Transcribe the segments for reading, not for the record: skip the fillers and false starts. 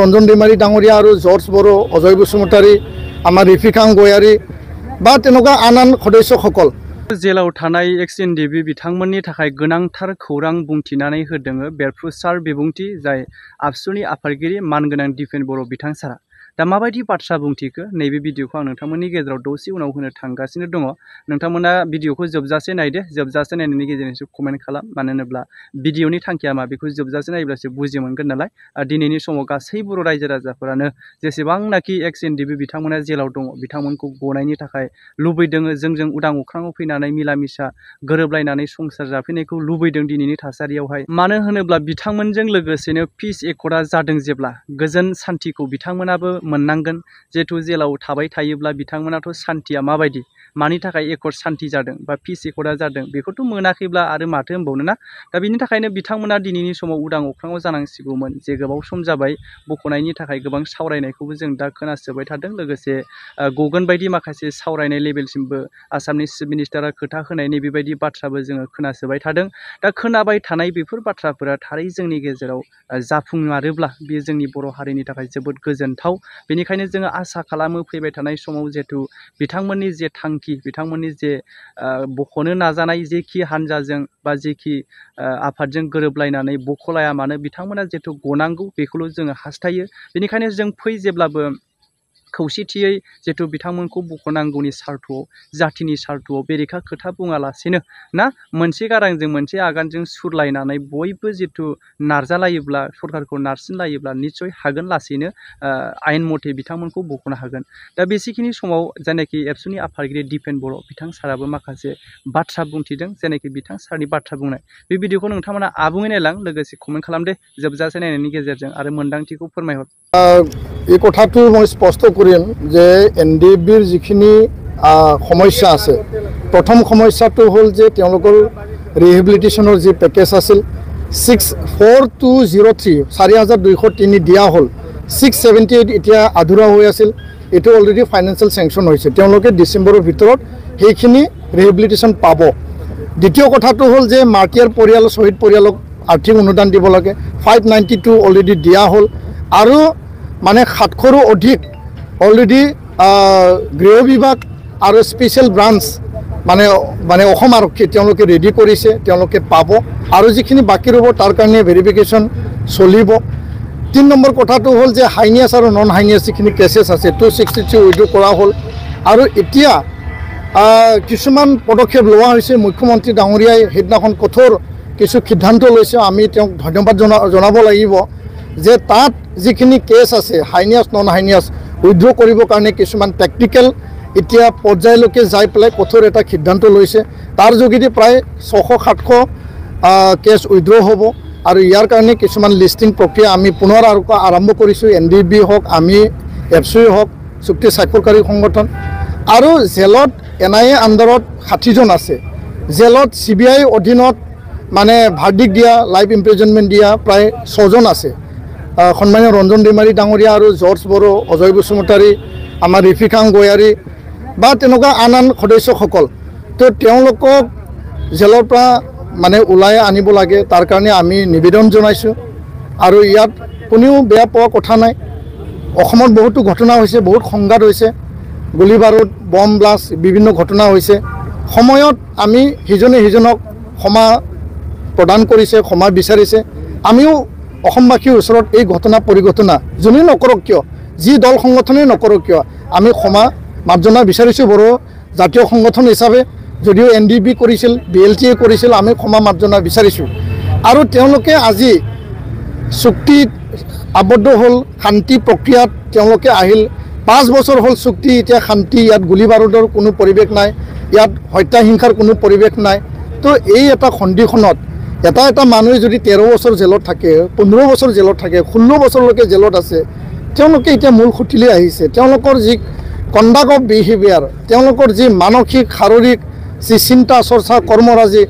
ৰঞ্জন ডিমাৰী ডাঙৰীয়া আৰু জৰ্জ বড়ো, অজয় বসুমতাৰী, আমাৰ ৰিফিকাং গয়াৰী বা তেনেকুৱা আন সদস্যসকল जेलाव थानाय एक्स एनडिबि बिथांमोननि थाखाय गोनांथार खौरां बुंथिनानै होदों बेरफ्रुसार बिबुंथि जाय आबसुनि आफादगिरि मानगोनां दिपेन बर' बिथां सारा दा माबायदि बाथ्रा बुंथिखो नैबे भिडिअखौ आं नोंथांमोननि गेजेराव दसे उनाव होनो थांगासिनो दङ। नोंथांमोना भिडिअखौ जोबजासे नायदो, जोबजासे नायनायनि गेजेरजोंसो कमेन्ट खालाम, मानो होनोब्ला भिडिअनि थांखिया मा बेखौ जोबजासे नायोब्लासो बुजि मोनगोन नालाय। दिनैनि समाव गासै बर' रायजो राजाफोरानो जेसेबांनाखि एक्स एनडिबि बिथांमोना जेलाव दङ बिथांमोनखौ गनायनि थाखाय लुबैदों, जोंजों उदां अख्राङाव फैनानै मिला मिसा गोरोबलायनानै संसार जाफैनायखौ लुबैदों दिनैनि थासारियावहाय। मानो होनोब्ला बिथांमोनजों लोगोसेनो पिस एकर्डआ जादों जेब्ला गोजोन सान्थिखौ बिथांमोनाबो मोननांगोन। जेथु जेलाव थाबाय थायोब्ला बिथांमोनाथ' सान्थिया माबायदि, मानि थाखाय एकर्ड सान्थि जादों बा पिस एकर्डआ जादों बेखौथ' मोनाखैब्ला आरो माथो होनबावनो ना। दा बिनि थाखायनो बिथांमोना दिनैनि समाव उदां अख्राङाव जानांसिगौमोन। जे गोबाव सम जाबाय बख'नायनि थाखाय गोबां सावरायनायखौबो जों दा खोनासोबाय थादों, लोगोसे गगन बायदि माखासे सावरायनाय लेभेलसिमबो आसामनि चिफ मिनिस्टारा खोथा होनायनि बेबायदि बाथ्राबो जोङो खोनासोबाय थादों। दा खोनाबाय थानाय बेफोर बाथ्राफोरा थारै जोंनि गेजेराव जाफुंमारोब्ला बेयो जोंनि बर' हारिनि थाखाय जोबोद गोजोनथाव। बेनिखायनो जोङो आसा खालामो फैबाय थानाय समाव जिहेथु बिथांमोननि जे थांखि, बिथांमोननि जे बख'नो नाजानाय जेखि हान्जाजों बा जेखि आफादजों गोरोबलायनानै बख'लाया मानो बिथांमोना जिहेथु गनांगौ बेखौल' जोङो हास्थायो। बेनिखायनो जों जेब्लाबो खौसेथियै जिहेथु बिथांमोनखौ बख'नांगौनि सार्थ'आव, जाथिनि सार्थ'आव बेरेखा खोथा बुङालासेनो ना मोनसे गारांजों मोनसे आगानजों सुरलायनानै बयबो जिहेथु नारजालायोब्ला, सरकारखौ नारसिनलायोब्ला निस्सय हागोन, लासैनो आयेन मथे बिथांमोनखौ बख'नो हागोन। दा बेसेखिनि समाव जायनाखि एबसुनि आफादगिरि दिपेन बर' बिथां साराबो माखासे बाथ्रा बुंथिदों। जायनाखि बिथां सारनि बाथ्रा बुंनाय बे भिडिअखौ नोंथांमोना आबुङै नायलां, लोगोसे कमेन्ट खालामदे जोबजासे नायनायनि गेजेरजों आरो मोन्दांथिखौ फोरमायहर। এই কথাটো মই স্পষ্ট কৰিম যে এনডিবিৰ যিখিনি সমস্যা আছে, প্ৰথম সমস্যাটো হ'ল যে তেওঁলোকৰ ৰিহেবিলিটেশ্যনৰ যি পেকেজ আছিল 4203 4203 দিয়া হ'ল, 678 এতিয়া আধৰুৱা হৈ আছিল। এইটো অলৰেডি ফাইনেন্সিয়েল চেংচন হৈছে, তেওঁলোকে ডিচেম্বৰৰ ভিতৰত সেইখিনি ৰিহেবিলিটেশ্যন পাব। দ্বিতীয় কথাটো হ'ল যে মাৰ্টিয়াৰ পৰিয়াল, শ্বহীদ পৰিয়ালক আৰ্থিক অনুদান দিব লাগে, 592 অলৰেডি দিয়া হ'ল। আৰু মানে 700ৰো অধিক অলৰেডি গৃহ বিভাগ আৰু স্পেচিয়েল ব্ৰাঞ্চ মানে অসম আৰক্ষী তেওঁলোকে ৰেডি কৰিছে, তেওঁলোকে পাব। আৰু যিখিনি বাকী ৰ'ব তাৰ কাৰণে ভেৰিফিকেশ্যন চলিব। 3 নম্বৰ কথাটো হ'ল যে হাইনিয়াছ আৰু নন হাইনিয়াছ যিখিনি কেছেছ আছে 263 উইড্ৰ কৰা হ'ল। আৰু এতিয়া কিছুমান পদক্ষেপ লোৱা হৈছে। মুখ্যমন্ত্ৰী ডাঙৰীয়াই সেইদিনাখন কঠোৰ কিছু সিদ্ধান্ত লৈছে, আমি তেওঁক ধন্যবাদ জনাব লাগিব যে তাত যিখিনি কেছ আছে হাইনিয়াছ নন হাইনিয়াছ উইড্ৰ কৰিবৰ কাৰণে কিছুমান টেকনিকেল এতিয়া পৰ্যায়লৈকে যাই পেলাই কঠোৰ এটা সিদ্ধান্ত লৈছে। তাৰ যোগেদি প্ৰায় 600-700 কেছ উইড্ৰ হ'ব। আৰু ইয়াৰ কাৰণে কিছুমান লিষ্টিং প্ৰক্ৰিয়া আমি পুনৰ আৰম্ভ কৰিছোঁ। এনডিবি হওক, আমি এফচুই হওক, চুক্তি স্বাক্ষৰকাৰী সংগঠন। আৰু জেলত NIA আণ্ডাৰত 60 জন আছে। জেলত CBI অধীনত মানে ভাৰ্ডিক দিয়া, লাইফ ইমপ্ৰিজনমেণ্ট দিয়া প্ৰায় 6 জন আছে। সন্মানীয় ৰঞ্জন ডিমাৰী ডাঙৰীয়া আৰু জৰ্জ বড়ো, অজয় বসুমতাৰী, আমাৰ ৰিফিকাং গয়াৰী বা তেনেকুৱা আন সদস্যসকল, তো তেওঁলোকক জেলৰ পৰা মানে ওলাই আনিব লাগে। তাৰ কাৰণে আমি নিবেদন জনাইছোঁ। আৰু ইয়াত কোনেও বেয়া পোৱা কথা নাই। অসমত বহুতো ঘটনা হৈছে, বহুত সংঘাত হৈছে, গুলী বাৰুদ, বম ব্লাষ্ট, বিভিন্ন ঘটনা হৈছে। সময়ত আমি সিজনে সিজনক ক্ষমা প্ৰদান কৰিছে, ক্ষমা বিচাৰিছে। আমিও অসমবাসীৰ ওচৰত এই ঘটনা পৰিঘটনা যোনেই নকৰক কিয়, যি দল সংগঠনেই নকৰক কিয়, আমি ক্ষমা মাৰ্জনা বিচাৰিছোঁ। বড়ো জাতীয় সংগঠন হিচাপে যদিও NDB কৰিছিল, BLTA কৰিছিল, আমি ক্ষমা মাৰ্জনা বিচাৰিছোঁ। আৰু তেওঁলোকে আজি চুক্তিত আবদ্ধ হ'ল, শান্তি প্ৰক্ৰিয়াত তেওঁলোকে আহিল। 5 বছৰ হ'ল চুক্তি, এতিয়া শান্তি, ইয়াত গুলী বাৰুদৰ কোনো পৰিৱেশ নাই, ইয়াত হত্যা হিংসাৰ কোনো পৰিৱেশ নাই। তো এই এটা সন্ধিখনত এটা মানুহে যদি 13 বছৰ জেলত থাকে, 15 বছৰ জেলত থাকে, 16 বছৰলৈকে জেলত আছে, তেওঁলোকে এতিয়া মূল খুঁটিলৈ আহিছে। তেওঁলোকৰ যি কণ্ডাক্ট অফ বিহেভিয়াৰ, তেওঁলোকৰ যি মানসিক শাৰীৰিক যি চিন্তা চৰ্চা কৰ্মৰাজি,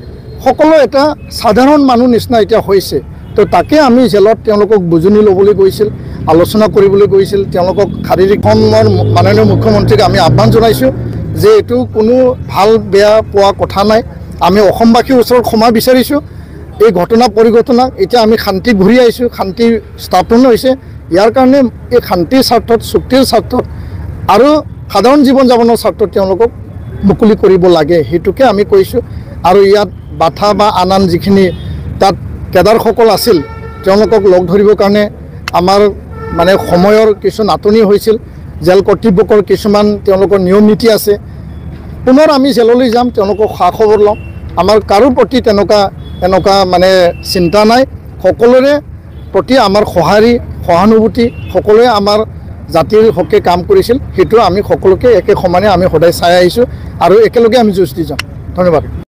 সকলো এটা সাধাৰণ মানুহ নিচিনা এতিয়া হৈছে। তো তাকে আমি জেলত তেওঁলোকক বুজনি ল'বলৈ গৈছিল, আলোচনা কৰিবলৈ গৈছিল। তেওঁলোকক শাৰীৰিক মাননীয় মুখ্যমন্ত্ৰীক আমি আহ্বান জনাইছোঁ যে এইটো কোনো ভাল বেয়া পোৱা কথা নাই। আমি অসমবাসীৰ ওচৰত ক্ষমা বিচাৰিছোঁ। এই ঘটনা পৰিঘটনা এতিয়া আমি শান্তি ঘূৰি আহিছোঁ, শান্তি স্থাপন হৈছে। ইয়াৰ কাৰণে এই শান্তিৰ স্বাৰ্থত চুক্তিৰ স্বাৰ্থত আৰু সাধাৰণ জীৱন যাপনৰ স্বাৰ্থত তেওঁলোকক মুকলি কৰিব লাগে সেইটোকে আমি কৈছোঁ। আৰু ইয়াত বাধা বা আন যিখিনি তাত কেডাৰসকল আছিল তেওঁলোকক লগ ধৰিবৰ কাৰণে আমাৰ মানে সময়ৰ কিছু নাটনি হৈছিল। জেল কৰ্তৃপক্ষৰ কিছুমান তেওঁলোকৰ নিয়ম নীতি আছে। পুনৰ আমি জেললৈ যাম, তেওঁলোকক খা খবৰ ল'ম। আমাৰ কাৰো প্ৰতি এনেকুৱা মানে চিন্তা নাই। সকলোৰে প্ৰতি আমাৰ সহানুভূতি, সকলোৱে আমাৰ জাতিৰ হকে কাম কৰিছিল, সেইটো আমি সকলোকে একে সমানে আমি সদায় চাই আহিছোঁ আৰু একেলগে আমি যুঁজ দি যাম। ধন্যবাদ।